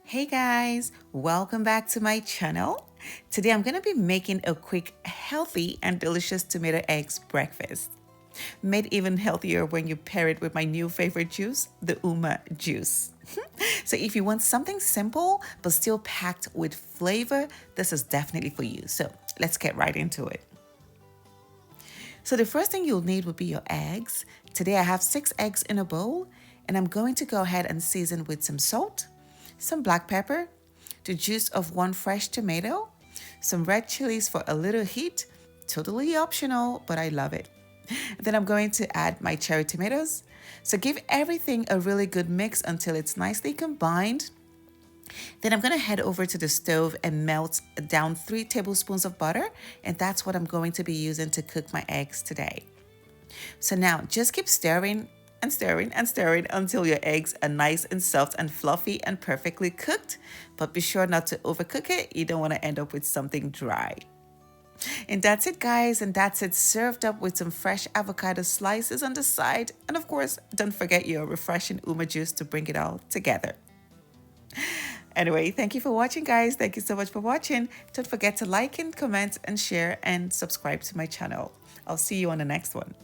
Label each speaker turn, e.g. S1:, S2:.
S1: Hey guys, welcome back to my channel. Today I'm going to be making a quick, healthy, and delicious tomato eggs breakfast. Made even healthier when you pair it with my new favorite juice, the Umma juice. So if you want something simple but still packed with flavor, this is definitely for you. So let's get right into it. So the first thing you'll need will be your eggs. Today I have 6 eggs in a bowl, and I'm going to go ahead and season with some salt, some black pepper, the juice of 1 fresh tomato, some red chilies for a little heat, totally optional, but I love it. Then I'm going to add my cherry tomatoes. So give everything a really good mix until it's nicely combined. Then I'm going to head over to the stove and melt down 3 tablespoons of butter, and that's what I'm going to be using to cook my eggs today. So now just keep stirring and stirring and stirring until your eggs are nice and soft and fluffy and perfectly cooked. But be sure not to overcook it. You don't want to end up with something dry. And that's it, guys. And that's it, served up with some fresh avocado slices on the side. And of course, don't forget your refreshing Umma juice to bring it all together. Anyway, thank you for watching, guys. Thank you so much for watching. Don't forget to like and comment and share and subscribe to my channel. I'll see you on the next one.